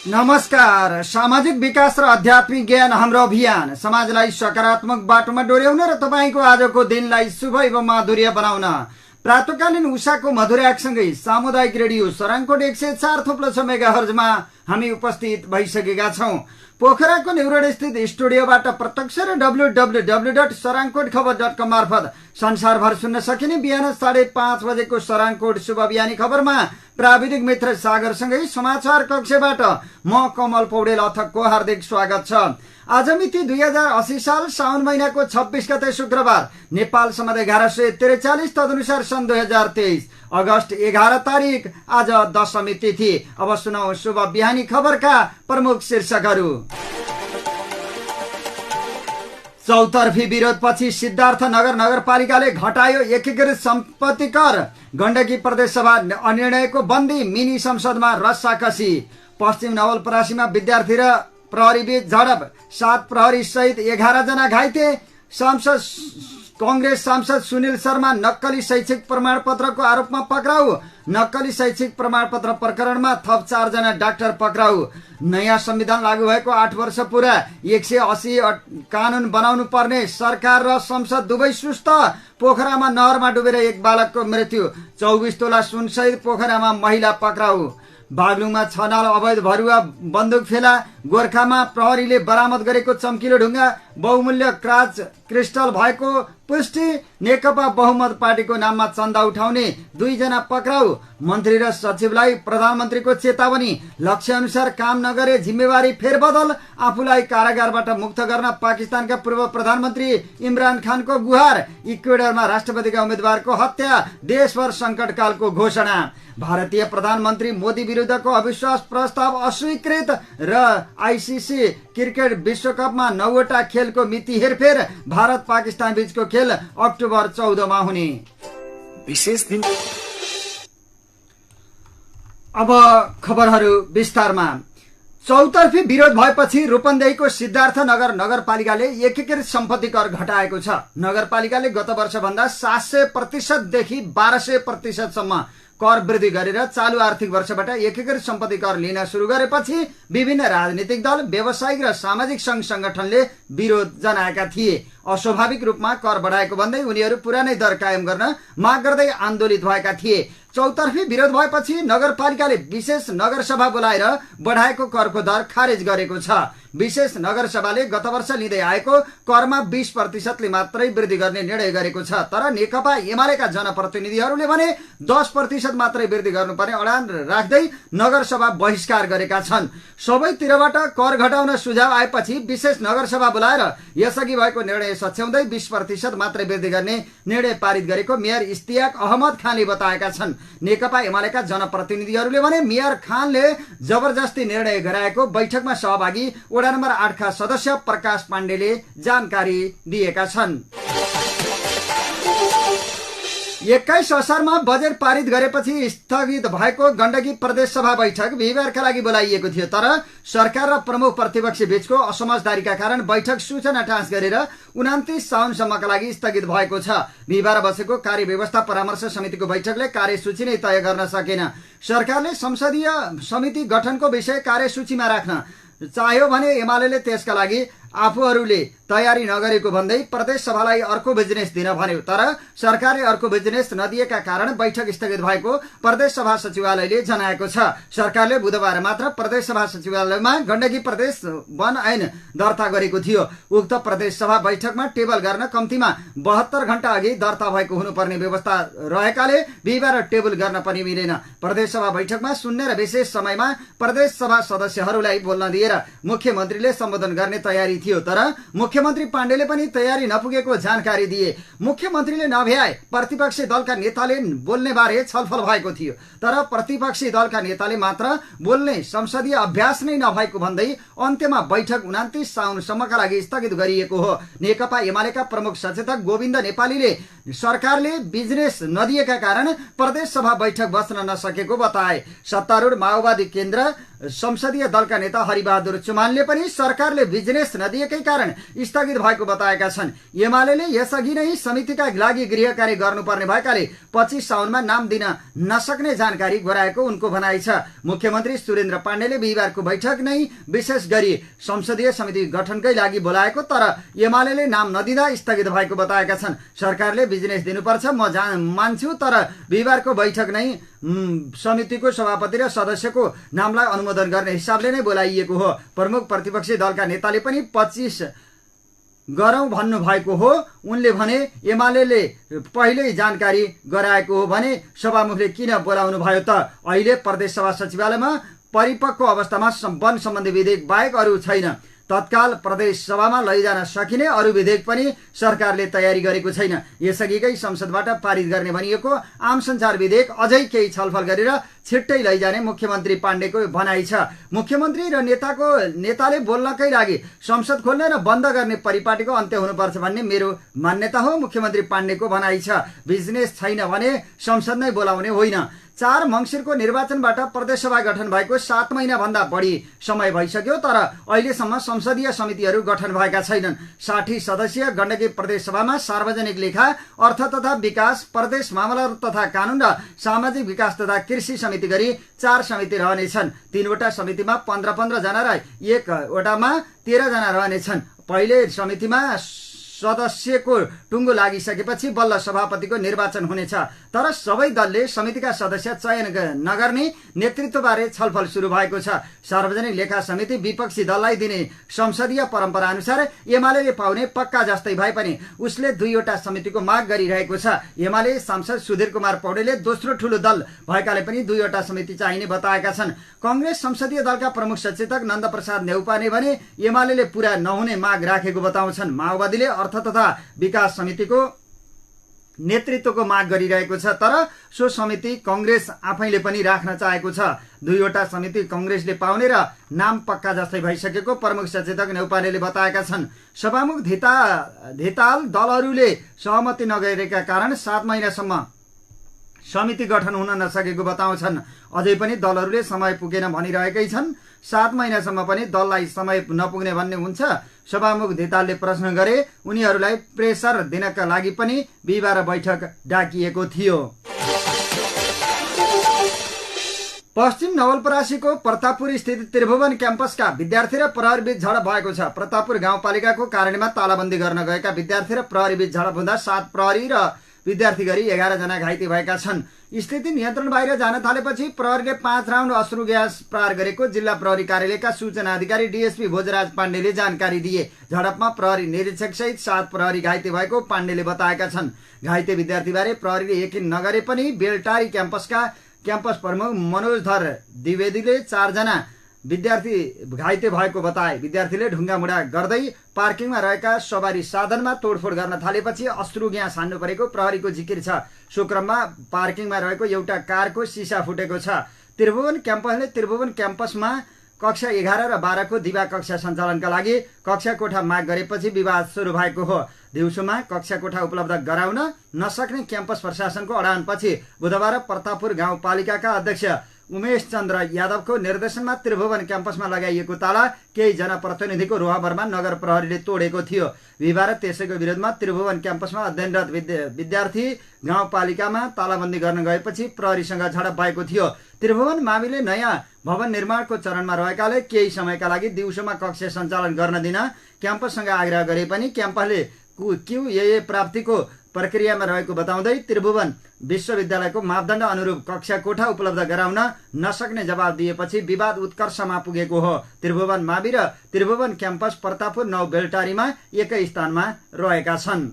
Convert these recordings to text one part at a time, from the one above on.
नमस्कार। सामाजिक विकास र आध्यात्मिक ज्ञान हाम्रो अभियान समाजलाई सकारात्मक बाटोमा डोर्याउन र तपाईको आजको दिनलाई शुभ एवं माधुर्य बनाउन प्रातकालीन उषाको मधुराकसँगै सामुदायिक रेडियो सराङकोट 104.6 मेगाहर्जमा हामी उपस्थित भइसकेका छौं। पोखराको नेउरड स्थित स्टुडियोबाट प्रत्यक्ष र www.sarangkotkhabar.com मार्फत संसारभर सुन्न सकिने बिहान 5:30 बजेको सराङकोट शुभ बिहानी खबरमा प्राविधिक मित्र सागरसँगै समाचार कक्षबाट म कमल पौडेल अथकको हार्दिक स्वागत छ। आज मिति 2080 साल साउन महिनाको 26 गते शुक्रबार, नेपाल सम्मत 1143, तदनुसार सन् 2023 अगस्त 11 तारिक आज दशमी तिथि। अब सुनौ शुभ बिहानी खबरका प्रमुख शीर्षकहरू। चौतर्फी विरोधपछि सिद्धार्थ नगर नगरपालिकाले घटायो एकीकृत सम्पत्ति कर। गण्डकी प्रदेश सभा निर्णयको बन्दी। मिनी संसदमा रस्साकसी। पश्चिम नवलपरासीमा विद्यार्थी र प्रहरी बीच झडप। 7 प्रहरी सहित 11 जना घाइते। कांग्रेस सांसद सुनिल शर्मा नक्कली शैक्षिक प्रमाणपत्रको आरोपमा पक्राउ। नक्कली शैक्षिक प्रमाणपत्र प्रकरणमा थप 4 जना डाक्टर पक्राउ। नयाँ संविधान लागू भएको 8 वर्ष पूरा। 180 कानून बनाउनु पर्ने सरकार र संसद दुवै सुस्त। पोखरामा नहरमा डुबेर एक बालकको मृत्यु। 24 तोला सुन सहित पोखरामा महिला पक्राउ। बागलुङमा 6 नाल अवैध भरुवा बन्दुक फेला। गोर्खामा प्रहरीले बरामद गरेको चम्किलो ढुङ्गा बहुमूल्य क्रिस्टल भएको पुष्टि। नेकपा बहुमत पार्टीको नाममा चन्दा उठाउने 2 जना पक्राउ। मन्त्री र सचिवलाई प्रधानमन्त्रीको चेतावनी। लक्ष्य अनुसार काम नगरे जिम्मेवारी फेरबदल। आफूलाई कारागारबाट मुक्त गर्न पाकिस्तानका पूर्व प्रधानमन्त्री इमरान खानको गुहार। इक्वेडरमा राष्ट्रपतिका उम्मेद्वारको हत्या। देशभर संकटकालको घोषणा। भारतीय प्रधानमन्त्री मोदी विरुद्धको अविश्वास प्रस्ताव अस्वीकृत र आईसीसी क्रिकेट विश्वकपमा 9वटा खेलको मिति हेरफेर। भारत पाकिस्तान बीचको खेल अक्टोबर 14 मा हुने विशेष दिन। अब खबरहरू विस्तारमा। चौतर्फी विरोध भएपछि रूपन्देहीको सिद्धार्थ नगर नगरपालिकाले एकीकृत सम्पत्ति कर घटाएको छ। नगरपालिकाले गत वर्ष भन्दा 700% देखि 1200% सम्म कर वृद्धि गरेर चालू आर्थिक वर्षबाट एकीकृत सम्पत्ति कर लिन शुरू गरेपछि विभिन्न राजनीतिक दल, व्यावसायिक र सामाजिक संघ संगठनले विरोध जनाएका थिए। अस्वाभाविक रूपमा कर बढाएको भन्दै उनीहरू पुरानै दर कायम गर्न माग गर्दै आन्दोलित भएका थिए। चौतर्फी विरोध भएपछि नगरपालिकाले विशेष नगरसभा बोलाएर बढाएको करको दर खारेज गरेको छ। विशेष नगरसभाले गत वर्ष लिँदै आएको करमा 20% मात्रै वृद्धि गर्ने निर्णय गरेको छ। तर नेकपा एमालेका जनप्रतिनिधिहरूले भने 10% मात्रै वृद्धि गर्नुपर्ने अडान राख्दै नगरसभा बहिष्कार गरेका छन्। सबैतिरबाट कर घटाउन सुझाव आएपछि विशेष नगरसभा बोलाएर यसअघि भएको निर्णय सच्याउँदै 20% मात्रै वृद्धि गर्ने निर्णय पारित गरेको मेयर इस्तियाक अहमद खानले बताएका छन्। नेकपा एमालेका जनप्रतिनिधिहरूले भने मेयर खानले जबरजस्ती निर्णय गराएको बैठकमा सहभागी वडा नम्बर 8 का सदस्य प्रकाश पाण्डेले जानकारी दिएका छन्। 21 असारमा बजेट पारित गरेपछि स्थगित भएको गण्डकी प्रदेश सभा बैठक बिहिबारका लागि बोलाइएको थियो। तर सरकार र प्रमुख प्रतिपक्षी बीचको असमझदारीका कारण बैठक सूचना टाँस गरेर 29 साउनसम्मका लागि स्थगित भएको छ। बिहिबार बसेको कार्यव्यवस्था परामर्श समितिको बैठकले कार्यसूची नै तय गर्न सकेन। सरकारले संसदीय समिति गठनको विषय कार्यसूचीमा राख्न चाह्यो भने एमालेले त्यसका लागि आफूहरूले तयारी नगरेको भन्दै प्रदेश सभालाई अर्को बिजनेस दिन भन्यो। तर सरकारले अर्को बिजनेस नदिएका कारण बैठक स्थगित भएको प्रदेश सभा सचिवालयले जनाएको छ। सरकारले बुधबार मात्र प्रदेश सभा सचिवालयमा गण्डकी प्रदेश वन ऐन दर्ता गरेको थियो। उक्त प्रदेश सभा बैठकमा टेबल गर्न कम्तीमा 72 घण्टा अघि दर्ता भएको हुनुपर्ने व्यवस्था रहेकाले बिहिबार टेबल गर्न पनि मिलेन। प्रदेश सभा बैठकमा शून्य र विशेष समयमा प्रदेश सभा सदस्यहरूलाई बोल्न दिएर मुख्यमन्त्रीले सम्बोधन गर्ने तयारी थियो। तर मुख्यमन्त्री पाण्डेले पनि तयारी नपुगेको जानकारी दिए। मुख्यमन्त्रीले नभ्याए प्रतिपक्षी दलका नेताले बोल्ने बारे छलफल भएको थियो। तर प्रतिपक्षी दलका नेताले मात्र बोल्ने संसदीय अभ्यास नै नभएको भन्दै अन्त्यमा बैठक 29 साउनसम्मका लागि स्थगित गरिएको हो। नेकपा एमालेका प्रमुख सचेतक गोविन्द नेपालीले सरकारले बिजनेस नदिएका कारण प्रदेश सभा बैठक बस्न नसकेको बताए। सत्तारूढ माओवादी केन्द्र संसदीय दलका नेता हरिबहादुर चुमानले पनि सरकारले बिजनेस नदिएकै कारण स्थगित भएको बताएका छन्। एमाले यसअघि नै समितिका लागि गृह कार्य गर्नुपर्ने भएकाले 25 साउनमा नाम दिन नसक्ने जानकारी गराएको उनको भनाइ छ। मुख्यमन्त्री सुरेन्द्र पाण्डेले बिहिबारको बैठक नै विशेष गरी संसदीय समिति गठनकै लागि बोलाएको, तर एमाले नाम नदिँदा स्थगित भएको बताएका छन्। सरकारले बिजनेस दिनुपर्छ म मान्छु, तर बिहिबारको बैठक नै समितिको सभापति र सदस्यको नामलाई अनुमोदन गर्ने हिसाबले नै बोलाइएको हो। प्रमुख प्रतिपक्षी दलका नेताले पनि 25 गरौं भन्नु भएको हो। उनले भने एमाले पहिल्यै जानकारी गराएको हो भने सभामुखले किन बोलाउनु भयो त? अहिले प्रदेश सभा सचिवालयमा परिपक्व अवस्थामा वन सम्बन्धी विधेयक बाहेक अरू छैन। तत्काल प्रदेश सभामा लैजान सकिने अरू विधेयक पनि सरकारले तयारी गरेको छैन। यसअघिकै संसदबाट पारित गर्ने भनिएको आम सञ्चार विधेयक अझै केही छलफल गरेर छिट्टै लैजाने मुख्यमन्त्री पाण्डेको भनाइ छ। मुख्यमन्त्री र नेताले बोल्नकै लागि संसद खोल्ने र बन्द गर्ने परिपाटीको अन्त्य हुनुपर्छ भन्ने मेरो मान्यता हो, मुख्यमन्त्री पाण्डेको भनाइ छ। बिजनेस छैन भने संसद नै बोलाउने होइन। 4 मङ्सिरको निर्वाचनबाट प्रदेशसभा गठन भएको 7 महिना भन्दा बढी समय भइसक्यो, तर अहिलेसम्म संसदीय समितिहरू गठन भएका छैनन्। 60 सदस्यीय गण्डकी प्रदेशसभामा सार्वजनिक लेखा, अर्थ तथा विकास, प्रदेश मामला तथा कानून र सामाजिक विकास तथा कृषि समिति गरी 4 समिति रहनेछन्। 3 वटा समितिमा 15-15 जना र 1 वटामा 13 जना रहनेछन्। पहिले समितिमा सदस्यको टुङ्गो लागिसकेपछि बल्ल सभापतिको निर्वाचन हुनेछ, तर सबै दलले समितिका सदस्य चयन नगर्ने नेतृत्वबारे छलफल सुरु भएको छ। सार्वजनिक लेखा समिति विपक्षी दललाई दिने संसदीय परम्परा अनुसार एमाले पाउने पक्का जस्तै भए पनि उसले 2 वटा समितिको माग गरिरहेको छ। एमाले सांसद सुधीर कुमार पौडेलले दोस्रो ठूलो दल भएकाले पनि 2 वटा समिति चाहिने बताएका छन्। कांग्रेस संसदीय दलका प्रमुख सचेतक नन्दप्रसाद नेउपाने भने एमाले पूरा नहुने माग राखेको बताउँछन्। माओवादीले अर्थ तथा विकास समितिको नेतृत्वको माग गरिरहेको छ, तर सो समिति कांग्रेस आफैले पनि राख्न चाहेको छ। 2 वटा समिति कांग्रेसले पाउने र नाम पक्का जस्तै भइसकेको प्रमुख सचेतक नेउपानेले बताएका छन्। सभामुख धिताल दलहरूले सहमति नगरेका कारण 7 महिनासम्म समिति गठन हुन नसकेको बताउँछन्। अझै पनि दलहरूले समय पुगेन भनिरहेकै छन्। 7 महिनासम्म पनि दललाई समय नपुग्ने भन्ने हुन्छ। सभामुख धितालले प्रश्न गरे, उनीहरूलाई प्रेसर दिनका लागि पनि बिहिबार बैठक डाकिएको थियो। पश्चिम नवलपरासीको प्रतापपुर स्थित त्रिभुवन क्याम्पसका विद्यार्थी र प्रहरीबीच झडप भएको छ। प्रतापपुर गाउँपालिकाको कारणमा तालाबन्दी गर्न गएका विद्यार्थी र प्रहरीबीच झडप हुँदा 7 प्रहरी र विद्यार्थी गरी 11 जना घाइते भएका छन्। स्थिति नियन्त्रण बाहिर जान थालेपछि प्रहरीले 5 राउन्ड अश्रु ग्यास प्रहार गरेको जिल्ला प्रहरी कार्यालयका सूचना अधिकारी डीएसपी भोजराज पाण्डेले जानकारी दिए। झडपमा प्रहरी निरीक्षक सहित 7 प्रहरी घाइते भएको पाण्डेले बताएका छन्। घाइते विद्यार्थीबारे प्रहरीले यकिन नगरे पनि बेलटारी क्याम्पस प्रमुख मनोजधर द्विवेदीले 4 जना विद्यार्थी घाइते भएको बताए। विद्यार्थीले ढुङ्गामुढा गर्दै पार्किङमा रहेका सवारी साधनमा तोडफोड गर्न थालेपछि अश्रु ग्यास हान्नु परेको प्रहरीको जिकिर छ। सो क्रममा पार्किङमा रहेको एउटा कारको सिसा फुटेको छ। त्रिभुवन क्याम्पसमा कक्षा 11 र 12 को दिवा कक्षा सञ्चालनका लागि कक्षा कोठा माग गरेपछि विवाद सुरु भएको हो। दिउँसोमा कक्षा कोठा उपलब्ध गराउन नसक्ने क्याम्पस प्रशासनको अडानपछि बुधबार प्रतापपुर गाउँपालिकाका अध्यक्ष उमेश चन्द्र यादवको निर्देशनमा त्रिभुवन क्याम्पसमा लगाइएको ताला केही जनप्रतिनिधिको रोहाबरमा नगर प्रहरीले तोडेको थियो। बिहिबार त्यसैको विरोधमा त्रिभुवन क्याम्पसमा अध्ययनरत विद्यार्थी गाउँपालिकामा तालाबन्दी गर्न गएपछि प्रहरीसँग झडप भएको थियो। त्रिभुवन माविले नयाँ भवन निर्माणको चरणमा रहेकाले केही समयका लागि दिउँसोमा कक्षा सञ्चालन गर्न दिन क्याम्पससँग आग्रह गरे पनि क्याम्पसले QAA प्राप्तिको प्रक्रियामा रहेको बताउँदै त्रिभुवन विश्वविद्यालयको मापदण्ड अनुरूप कक्षा कोठा उपलब्ध गराउन नसक्ने जवाब दिएपछि विवाद उत्कर्षमा पुगेको हो। त्रिभुवन मावि र त्रिभुवन क्याम्पस प्रतापपुर 9 बेलटारीमा एकै स्थानमा रहेका छन्।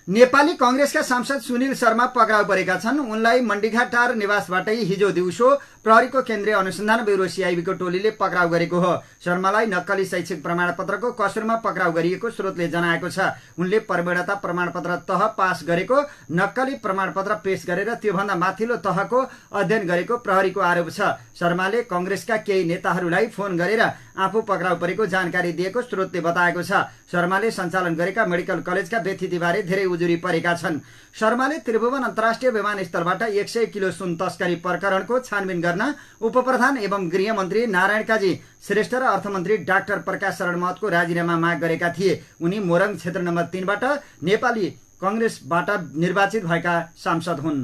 नेपाली कांग्रेसका सांसद सुनिल शर्मा पक्राउ परेका छन्। उनलाई मण्डीघाटार निवासबाटै हिजो दिउँसो प्रहरीको केन्द्रीय अनुसन्धान ब्युरो सीआईबीको टोलीले पक्राउ गरेको हो। शर्मालाई नक्कली शैक्षिक प्रमाणपत्रको कसुरमा पक्राउ गरिएको स्रोतले जनाएको छ। उनले प्रवीणता प्रमाणपत्र तह पास गरेको, नक्कली प्रमाणपत्र पेश गरेर त्योभन्दा माथिल्लो तहको अध्ययन गरेको प्रहरीको आरोप छ। शर्माले कांग्रेसका केही नेताहरूलाई फोन गरेर आफू पक्राउ परेको जानकारी दिएको स्रोतले बताएको छ। शर्माले सञ्चालन गरेका मेडिकल कलेजका व्यतिथिबारे धेरै उजुरी परेका छन्। शर्माले त्रिभुवन अन्तर्राष्ट्रिय विमानस्थलबाट 100 किलो सुन तस्करी प्रकरणको छानबिन गर्न उपप्रधान एवं गृहमन्त्री नारायण काजी श्रेष्ठ र अर्थमन्त्री डाक्टर प्रकाश शरण महतको राजीनामा माग गरेका थिए। उनी मोरङ क्षेत्र नम्बर 3 बाट नेपाली कांग्रेसबाट निर्वाचित भएका सांसद हुन्।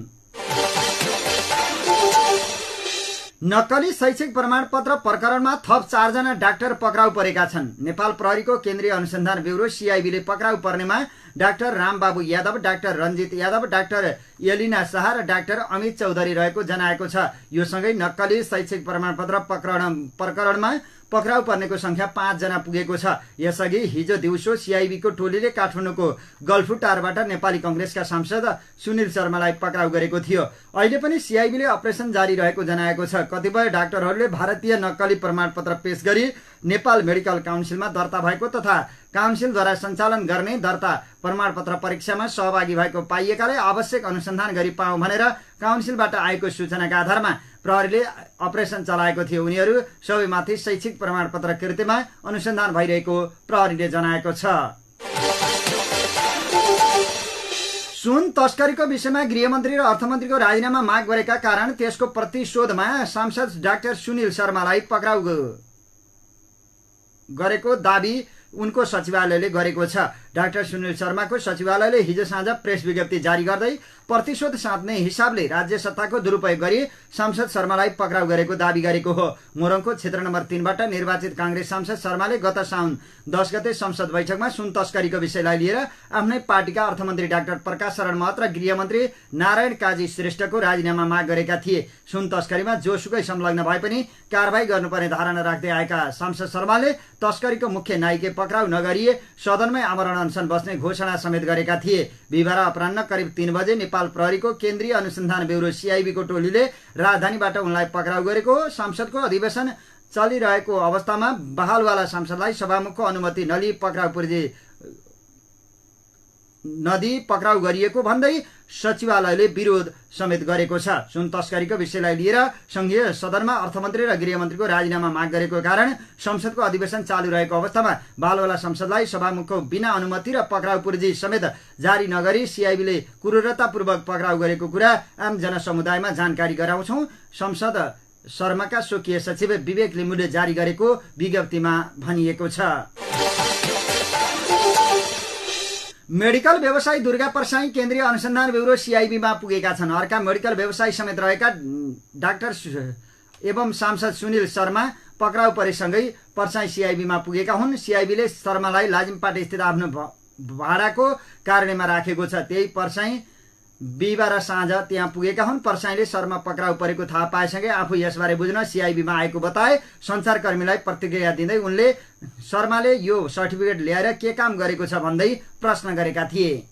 नक्कली शैक्षिक प्रमाणपत्र प्रकरणमा थप 4 जना डाक्टर पक्राउ परेका छन्। नेपाल प्रहरीको केन्द्रीय अनुसन्धान ब्युरो सीआईबीले पक्राउ पर्नेमा doctor Rambabu Yadav, doctor Ranjit Yadav, doctor Elina Shah र डाक्टर अमित चौधरी रहेको जनाएको छ। यो सँगै नक्कली शैक्षिक प्रमाणपत्र प्रकरणमा पक्राउ पर्नेको संख्या 5 जना पुगेको छ। यसअघि हिजो दिउँसो सीआईबीको टोलीले काठमाडौँको गल्फुटारबाट नेपाली कांग्रेसका सांसद सुनिल शर्मालाई पक्राउ गरेको थियो। अहिले पनि सीआईबीले अपरेसन जारी रहेको जनाएको छ। कतिपय डाक्टरहरूले भारतीय नक्कली प्रमाणपत्र पेश गरी नेपाल मेडिकल काउन्सिलमा दर्ता भएको तथा काउन्सिलद्वारा सञ्चालन गर्ने दर्ता प्रमाणपत्र परीक्षामा सहभागी भएको पाइएकाले आवश्यक अनुसन्धान गरी पाऊँ भनेर काउन्सिलबाट आएको सूचनाका आधारमा प्रहरीले अपरेसन चलाएको थियो। उनीहरू सबैमाथि शैक्षिक प्रमाणपत्र कृतिमा अनुसन्धान भइरहेको प्रहरीले जनाएको छ। सुन तस्करीको विषयमा गृहमन्त्री र अर्थमन्त्रीको राजीनामा माग गरेका कारण त्यसको प्रतिशोधमा सांसद डाक्टर सुनिल शर्मालाई पक्राउ गरेको दाबी उनको सचिवालयले गरेको छ। डाक्टर सुनिल शर्माको सचिवालयले हिजो साँझ प्रेस विज्ञप्ति जारी गर्दै प्रतिशोध साध्ने हिसाबले राज्य सत्ताको दुरुपयोग गरी सांसद शर्मालाई पक्राउ गरेको दाबी गरेको हो। मोरङको क्षेत्र नम्बर 3 बाट निर्वाचित कांग्रेस सांसद शर्माले गत साउन 10 गते संसद बैठकमा सुन तस्करीको विषयलाई लिएर आफ्नै पार्टीका अर्थमन्त्री डाक्टर प्रकाश शरण महत र गृहमन्त्री नारायण काजी श्रेष्ठको राजीनामा माग गरेका थिए। सुन तस्करीमा जोसुकै संलग्न भए पनि कारबाही गर्नुपर्ने धारणा राख्दै आएका सांसद शर्माले तस्करीको मुख्य नायिके पक्राउ नगरिए सदनमै आमरण अनसन बस्ने घोषणा समेत गरेका थिए। बिहिबार अपराह्न करिब 3 बजे नेपाल प्रहरीको केन्द्रीय अनुसन्धान ब्युरो सीआईबीको टोलीले राजधानीबाट उनलाई पक्राउ गरेको। संसदको अधिवेशन चलिरहेको अवस्थामा बहालवाला सांसदलाई सभामुखको अनुमति नदी पक्राउ गरिएको भन्दै सचिवालयले विरोध समेत गरेको छ। सुन तस्करीको विषयलाई लिएर संघीय सदनमा अर्थमन्त्री र गृहमन्त्रीको राजीनामा माग गरेको कारण संसदको अधिवेशन चालू रहेको अवस्थामा बालवाला संसदलाई सभामुखको बिना अनुमति र पक्राउ पूर्जी समेत जारी नगरी सीआईबीले क्रूरतापूर्वक पक्राउ गरेको कुरा आम जनसमुदायमा जानकारी गराउँछौं। संसद शर्माका स्वकीय सचिव विवेक लिम्बुले जारी गरेको विज्ञप्तिमा भनिएको छ। मेडिकल व्यवसायी दुर्गा परसाई केन्द्रीय अनुसन्धान ब्युरो सीआईबीमा पुगेका छन्। अर्का मेडिकल व्यवसायी समेत रहेका डाक्टर एवं सांसद सुनिल शर्मा पक्राउ परेसँगै परसाई सीआईबीमा पुगेका हुन्। सीआईबीले शर्मालाई लाजिमपाट स्थित आफ्नो भाडाको कार्यालयमा राखेको छ। त्यही परसाई बिहिबार साँझ त्यहाँ पुगेका हुन्। परसाईले शर्मा पक्राउ परेको थाहा पाएसँगै आफू यसबारे बुझ्न सीआईबीमा आएको बताए। सञ्चारकर्मीलाई प्रतिक्रिया दिँदै उनले शर्माले यो सर्टिफिकेट ल्याएर के काम गरेको छ भन्दै प्रश्न गरेका थिए।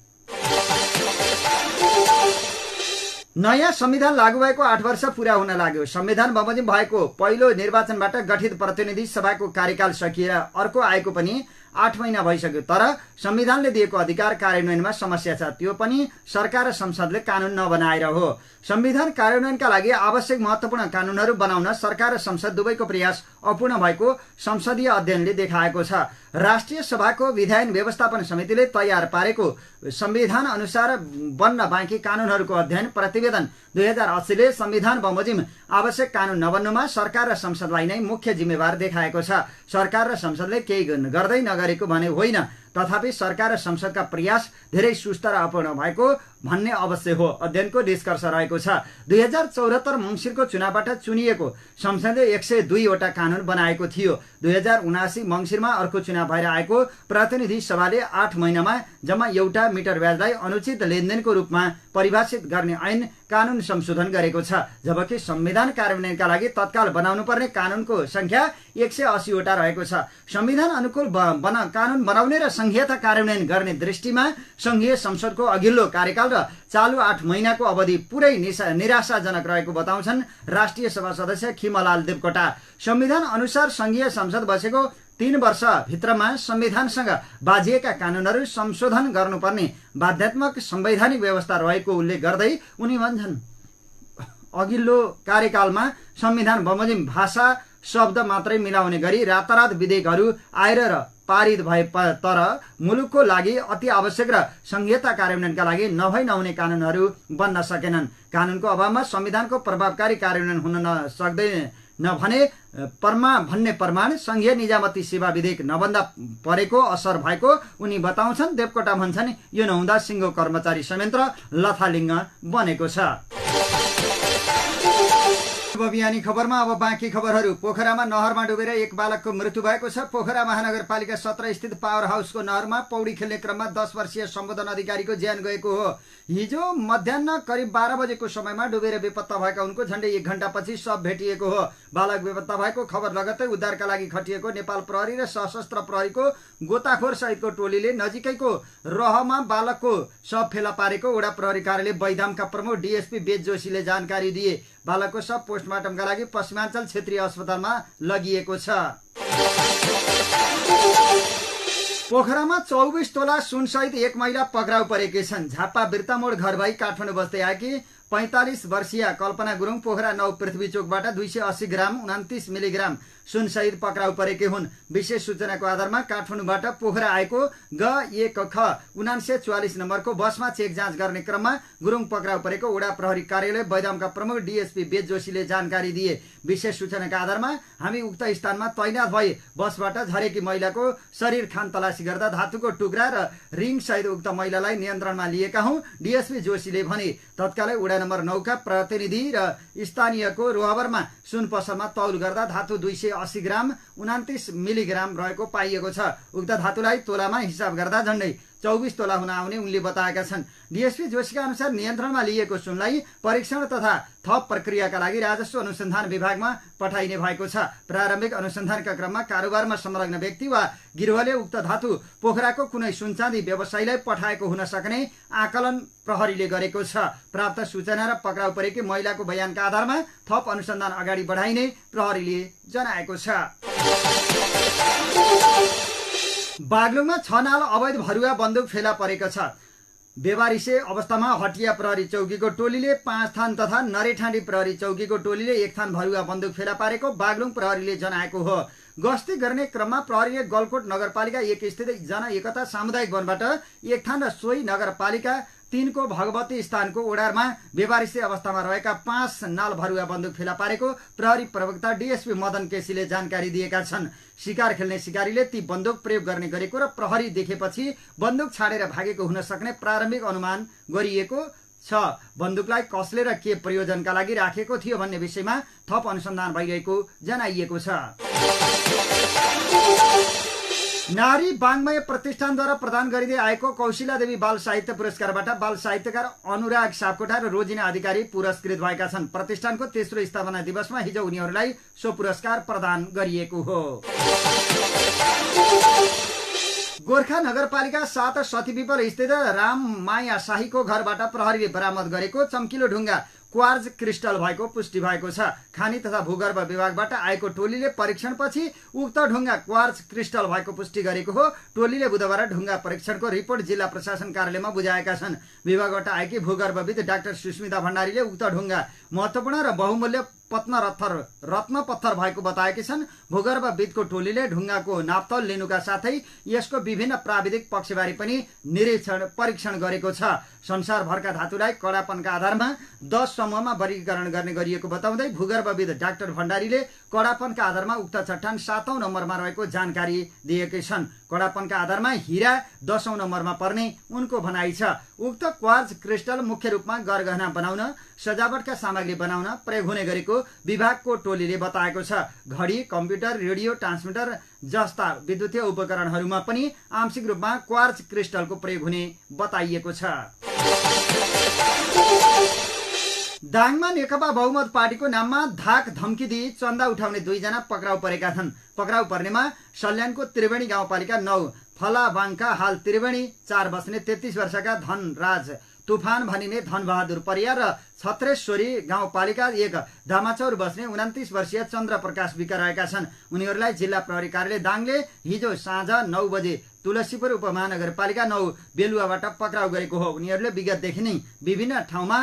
नयाँ संविधान लागू भएको 8 वर्ष पूरा हुन लाग्यो। संविधान बमोजिम भएको पहिलो निर्वाचनबाट गठित प्रतिनिधि सभाको कार्यकाल सकिएर अर्को आएको पनि 8 महिना भइसक्यो। तर संविधानले दिएको अधिकार कार्यान्वयनमा समस्या छ। त्यो पनि सरकार र संसदले कानून नबनाएर हो। संविधान कार्यान्वयनका लागि आवश्यक महत्त्वपूर्ण कानूनहरू बनाउन सरकार र संसद दुवैको प्रयास अपूर्ण भएको संसदीय अध्ययनले देखाएको छ। राष्ट्रिय सभाको विधायन व्यवस्थापन समितिले तयार पारेको संविधान अनुसार बन्न बाँकी कानूनहरूको अध्ययन प्रतिवेदन 2080 ले संविधान बमोजिम आवश्यक कानून नबन्नुमा सरकार र संसदलाई नै मुख्य जिम्मेवार देखाएको छ। सरकार र संसदले केही गर्दै नगरेको भने होइन, तथापि सरकार र संसदका प्रयास धेरै सुस्त र अपूर्ण भएको भन्ने अवश्य हो। अध्ययनको निष्कर्ष रहेको छ। 2074 मङ्सिरको चुनावबाट चुनिएको संसदले 102 वटा कानून बनाएको थियो। 2079 मङ्सिरमा अर्को चुनाव भएर आएको प्रतिनिधि सभाले 8 महिनामा जम्मा एउटा मिटर ब्याजलाई अनुचित लेनदेनको रूपमा परिभाषित गर्ने ऐन कानून संशोधन गरेको छ। जबकि संविधान कार्यान्वयनका लागि तत्काल बनाउनु पर्ने कानूनको संख्या 180 वटा रहेको छ। संविधान अनुकूल कानून बनाउने र संघीयता कार्यान्वयन गर्ने दृष्टिमा संघीय संसदको अघिल्लो कार्यकाल र चालु 8 महिनाको अवधि पुरै निराशाजनक रहेको बताउँछन् राष्ट्रिय सभा सदस्य खिमलाल देवकोटा। संविधान अनुसार संघीय संसद बसेको 3 वर्ष भित्रमा संविधानसँग बाझिएका कानूनहरू संशोधन गर्नुपर्ने बाध्यात्मक संवैधानिक व्यवस्था रहेको उल्लेख गर्दै उनी भन्छन् अघिल्लो कार्यकालमा संविधान बमोजिम भाषा शब्द मात्रै मिलाउने गरी रातारात विधेयकहरू आएर र पारित भए तर मुलुकको लागि अति आवश्यक र संहिता कार्यान्वयनका लागि नहुने कानूनहरू बन्न सकेनन्। कानूनको अभावमा संविधानको प्रभावकारी कार्यान्वयन हुन सक्दैन भने भन्ने प्रमाण संघीय निजामती सेवा विधेयक नबन्दा परेको असर भएको उनी बताउँछन्। देवकोटा भन्छन् यो नहुँदा सिङ्गो कर्मचारी संयन्त्र लथालिङ्ग बनेको छ। बिहानी खबरमा अब बाँकी खबरहरू। पोखरामा नहरमा डुबेर एक बालकको मृत्यु भएको छ। पोखरा महानगरपालिका 17 स्थित पावर हाउसको नहरमा पौडी खेल्ने क्रममा 10 वर्षीय सम्बोधन अधिकारीको ज्यान गएको हो। हिजो मध्याह करिब 12 बजेको समयमा डुबेर बेपत्ता भएका उनको झण्डै 1 घण्टापछि शव भेटिएको हो। बालक बेपत्ता भएको खबर लगत्तै उद्धारका लागि खटिएको नेपाल प्रहरी र सशस्त्र प्रहरीको गोताखोर सहितको टोलीले नजिकैको रहमा बालकको शव फेला पारेको वडा प्रहरी कार्यालय बैदामका प्रमुख डीएसपी वेद जोशीले जानकारी दिए। बालकको शव पोस्टमार्टमका लागि पश्चिमाञ्चल क्षेत्रीय अस्पतालमा लगिएको छ। पोखरामा 24 तोला सुनसहित एक महिला पक्राउ परेकी छन्। झापा बिर्तामोड घर भई काठमाडौँ बस्दै आएकी 45 वर्षीय कल्पना गुरुङ पोखरा 9 पृथ्वी चोकबाट 280 ग्राम 29 मिलिग्राम सुनसहित पक्राउ परेकी हुन्। विशेष सूचनाको आधारमा काठमाडौँबाट पोखरा आएको ग1ख 1944 नम्बरको बसमा चेक जाँच गर्ने क्रममा गुरुङ पक्राउ परेको वडा प्रहरी कार्यालय बैदामका प्रमुख डीएसपी वेद जोशीले जानकारी दिए। विशेष सूचनाका आधारमा हामी उक्त स्थानमा तैनात भई बसबाट झरेकी महिलाको शरीर खान तलासी गर्दा धातुको टुक्रा र रिङ सहित उक्त महिलालाई नियन्त्रणमा लिएका हौं। डीएसपी जोशीले भने तत्कालै वडा नम्बर 9 का प्रतिनिधि र स्थानीयको रोहबरमा सुन पसलमा तौल गर्दा धातु 280 ग्राम 29 मिलिग्राम रहेको पाइएको छ। उक्त धातुलाई तोलामा हिसाब गर्दा झण्डै 24 तोला हुन आउने उनले बताएका छन्। डीएसपी जोशीका अनुसार नियन्त्रणमा लिएको सुनलाई परीक्षण तथा थप प्रक्रियाका लागि राजस्व अनुसन्धान विभागमा पठाइने भएको छ। प्रारम्भिक अनुसन्धानका क्रममा कारोबारमा संलग्न व्यक्ति वा गिरोहले उक्त धातु पोखराको कुनै सुनचाँदी व्यवसायीलाई पठाएको हुन सक्ने आकलन प्रहरीले गरेको छ। प्राप्त सूचना र पक्राउ परेकी महिलाको बयानका आधारमा थप अनुसन्धान अगाडि बढाइने प्रहरीले जनाएको छ। बागलुङमा 6 नाल अवैध भरुवा बन्दुक फेला परेको छ। बेवारिसे अवस्थामा हटिया प्रहरी चौकीको टोलीले 5 थान तथा नरेठाँडी प्रहरी चौकीको टोलीले 1 थान भरुवा बन्दुक फेला पारेको बागलुङ प्रहरीले जनाएको हो। गस्ती गर्ने क्रममा प्रहरीले गलकोट नगरपालिका 1 स्थित जन एकता सामुदायिक वनबाट 1 थान र सोही नगरपालिका 3 को भगवती स्थानको ओडारमा बेवारिसे अवस्थामा रहेका 5 नाल भरुवा बन्दुक फेला पारेको प्रहरी प्रवक्ता डीएसपी मदन केसीले जानकारी दिएका छन्। शिकार खेल्ने शिकारीले ती बन्दुक प्रयोग गर्ने गरेको र प्रहरी देखेपछि बन्दुक छाडेर भागेको हुन सक्ने प्रारम्भिक अनुमान गरिएको छ। बन्दुकलाई कसले र के प्रयोजनका लागि राखेको थियो भन्ने विषयमा थप अनुसन्धान भइरहेको जनाइएको छ। नारी वाङ्मय प्रतिष्ठानद्वारा प्रदान गरिँदै आएको कौशिला देवी बाल साहित्य पुरस्कारबाट बाल साहित्यकार अनुराग सापकोटा र रोजिना अधिकारी पुरस्कृत भएका छन्। प्रतिष्ठानको तेस्रो स्थापना दिवसमा हिजो उनीहरूलाई सो पुरस्कार प्रदान गरिएको हो। गोर्खा नगरपालिका 7 सतीपिपल स्थित राममाया शाहीको घरबाट प्रहरीले बरामद गरेको चम्किलो ढुङ्गा क्वार्ज क्रिस्टल भएको पुष्टि भएको छ। खानी तथा भूगर्भ विभागबाट आएको टोलीले परीक्षणपछि उक्त ढुङ्गा क्वार्ज क्रिस्टल भएको पुष्टि गरेको हो। टोलीले बुधबार ढुङ्गा परीक्षणको रिपोर्ट जिल्ला प्रशासन कार्यालयमा बुझाएका छन्। विभागबाट आएकी भूगर्भविद डाक्टर सुस्मिता भण्डारीले उक्त ढुङ्गा महत्वपूर्ण र बहुमूल्य रत्न पत्थर भएको बताएकी छन्। भूगर्भविदको टोलीले ढुङ्गाको नापतोल लिनुका साथै यसको विभिन्न प्राविधिक पक्षबारे पनि परीक्षण गरेको छ। संसारभरका धातुलाई कडापनका आधारमा 10 समूहमा वर्गीकरण गर्ने गरिएको बताउँदै भूगर्भविद डाक्टर भण्डारीले कडापनका आधारमा उक्त चट्टान 7औं नम्बरमा रहेको जानकारी दिएकै छन्। कडापनका आधारमा हीरा 10औं नम्बरमा पर्ने उनको भनाइ छ। उक्त क्वार्ज क्रिस्टल मुख्य रूपमा गरगहना बनाउन, सजावटका सामग्री बनाउन प्रयोग हुने गरेको विभागको टोलीले बताएको छ। घडी, कम्प्युटर, रेडियो ट्रान्समिटर जस्ता विद्युतीय उपकरणहरूमा पनि आंशिक रूपमा क्वार्ज क्रिस्टलको प्रयोग हुने बताइएको छ। दाङमा नेकपा बहुमत पार्टीको नाममा धाक धम्की दिई चन्दा उठाउने 2 जना पक्राउ परेका छन्। पक्राउ पर्नेमा सल्यानको त्रिवेणी गाउँपालिका 9 फलाबाङका हाल त्रिवेणी 4 बस्ने 33 वर्षका धनराज तुफान भनिने धनबहादुर परियार र छत्रेश्वरी गाउँपालिका 1 धामाचौर बस्ने 29 वर्षीय चन्द्र प्रकाश विका रहेका छन्। उनीहरूलाई जिल्ला प्रहरी कार्यालय दाङले हिजो साँझ 9 बजे तुलसीपुर उपमहानगरपालिका 9 बेलुवाबाट पक्राउ गरेको हो। उनीहरूले विगतदेखि नै विभिन्न ठाउँमा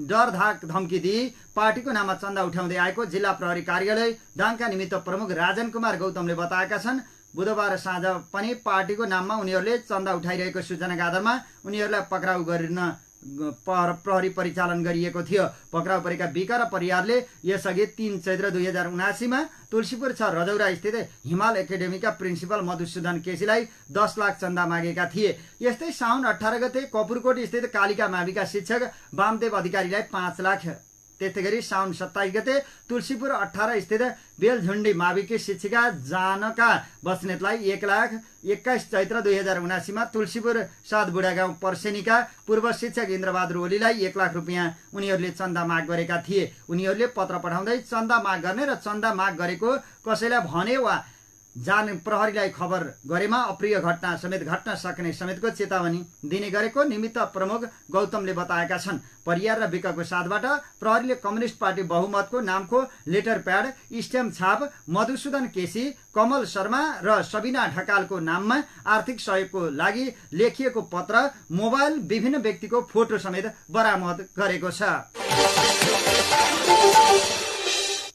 डर धाक धम्की दिई पार्टीको नाममा चन्दा उठाउँदै आएको जिल्ला प्रहरी कार्यालय दाङका निमित्त प्रमुख राजन कुमार गौतमले बताएका छन्। बुधबार साँझ पनि पार्टीको नाममा उनीहरूले चन्दा उठाइरहेको सूचनाका आधारमा उनीहरूलाई पक्राउ गर्न प्रहरी परिचालन गरिएको थियो। पक्राउ परेका विका र परिवारले यसअघि 3 चैत्र 2079 तुलसीपुर 6 रजौरा स्थित हिमाल एकाडेमीका प्रिन्सिपल मधुसूदन केसीलाई 10 लाख चन्दा मागेका थिए। यस्तै साउन 18 गते कपुरकोट स्थित कालिका माविका शिक्षक वामदेव अधिकारीलाई 5 लाख, त्यस्तै गरी साउन 27 गते तुलसीपुर 18 स्थित बेलझुण्डी माविकी शिक्षिका जानका बस्नेतलाई 1 लाख, 21 चैत्र 2079 तुलसीपुर 7 बुढागाउँ पर्सेनीका पूर्व शिक्षक इन्द्रबहादुर ओलीलाई 1 लाख रुपियाँ उनीहरूले चन्दा माग गरेका थिए। उनीहरूले पत्र पठाउँदै चन्दा माग गर्ने र चन्दा माग गरेको कसैलाई भने वा प्रहरीलाई खबर गरेमा अप्रिय घटना समेत घट्न सक्ने समेतको चेतावनी दिने गरेको निमित्त प्रमुख गौतमले बताएका छन्। परियार र विकको साथबाट प्रहरीले कम्युनिस्ट पार्टी बहुमतको नामको लेटर प्याड, स्ट्याम्प छाप, मधुसूदन केसी, कमल शर्मा र सबिना ढकालको नाममा आर्थिक सहयोगको लागि लेखिएको पत्र, मोबाइल, विभिन्न व्यक्तिको फोटो समेत बरामद गरेको छ।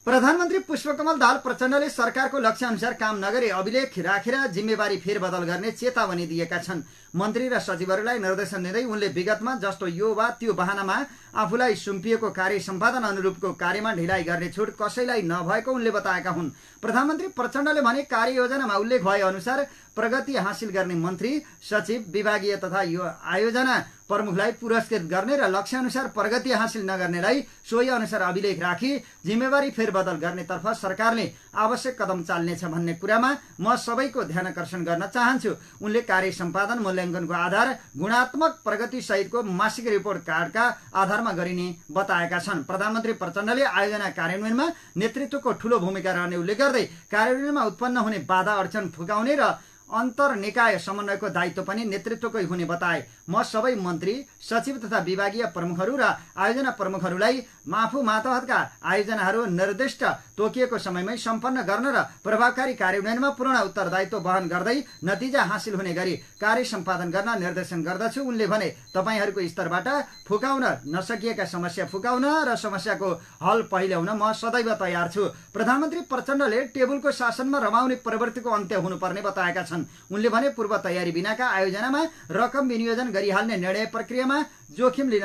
प्रधानमन्त्री पुष्पकमल दाहाल प्रचण्डले सरकारको लक्ष्य अनुसार काम नगरे अभिलेख राखेर जिम्मेवारी फेरबदल गर्ने चेतावनी दिएका छन्। मन्त्री र सचिवहरूलाई निर्देशन दिँदै उनले विगतमा जस्तो यो वा त्यो बहानामा आफूलाई सुम्पिएको कार्य सम्पादन अनुरूपको कार्यमा ढिलाइ गर्ने छुट कसैलाई नभएको उनले बताएका हुन्। प्रधानमन्त्री प्रचण्डले भने कार्ययोजनामा उल्लेख भए अनुसार प्रगति हासिल गर्ने मन्त्री, सचिव, विभागीय तथा यो आयोजना प्रमुखलाई पुरस्कृत गर्ने र लक्ष्य अनुसार प्रगति हासिल नगर्नेलाई सोही अनुसार अभिलेख राखी जिम्मेवारी फेरबदल गर्नेतर्फ सरकारले आवश्यक कदम चाल्नेछ भन्ने कुरामा म सबैको ध्यानकर्षण गर्न चाहन्छु। उनले कार्य सम्पादन मूल्याङ्कनको आधार गुणात्मक प्रगति सहितको मासिक रिपोर्ट कार्डका आधारमा गरिने बताएका छन्। प्रधानमन्त्री प्रचण्डले आयोजना कार्यान्वयनमा नेतृत्वको ठूलो भूमिका रहने उल्लेख गर्दै कार्यान्वयनमा उत्पन्न हुने बाधा अडचन फुकाउने र अन्तर निकाय समन्वयको दायित्व पनि नेतृत्वकै हुने बताए। म सबै मन्त्री, सचिव तथा विभागीय प्रमुखहरू र आयोजना प्रमुखहरूलाई आफू मातहतका आयोजनाहरू निर्दिष्ट तोकिएको समयमै सम्पन्न गर्न र प्रभावकारी कार्यान्वयनमा पूर्ण उत्तरदायित्व वहन गर्दै नतिजा हासिल हुने गरी कार्य सम्पादन गर्न निर्देशन गर्दछु। उनले भने तपाईहरूको स्तरबाट फुकाउन नसकिएका समस्या फुकाउन र समस्याको हल पहिल्याउन म सदैव तयार छु। प्रधानमन्त्री प्रचण्डले टेबुलको शासनमा रमाउने प्रवृत्तिको अन्त्य हुनुपर्ने बताएका छन्। उनले भने पूर्व तयारी बिनाका आयोजनामा रकम विनियोजन गरिहाल्ने निर्णय प्रक्रियामा जोखिम लिन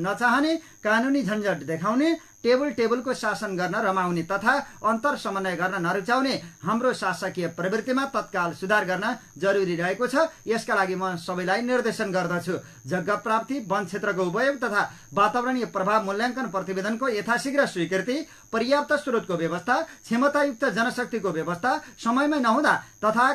नचाहने, कानुनी झन्झट देखाउने, टेबलको शासन गर्न रमाउने तथा अन्तर समन्वय गर्न नरुचाउने हाम्रो शासकीय प्रवृत्तिमा तत्काल सुधार गर्न जरुरी रहेको छ। यसका लागि म सबैलाई निर्देशन गर्दछु। जग्गा प्राप्ति, वन क्षेत्रको उपयोग तथा वातावरणीय प्रभाव मूल्याङ्कन प्रतिवेदनको यथाशीघ्र स्वीकृति, पर्याप्त स्रोतको व्यवस्था, क्षमतायुक्त जनशक्तिको व्यवस्था समयमै नहुँदा तथा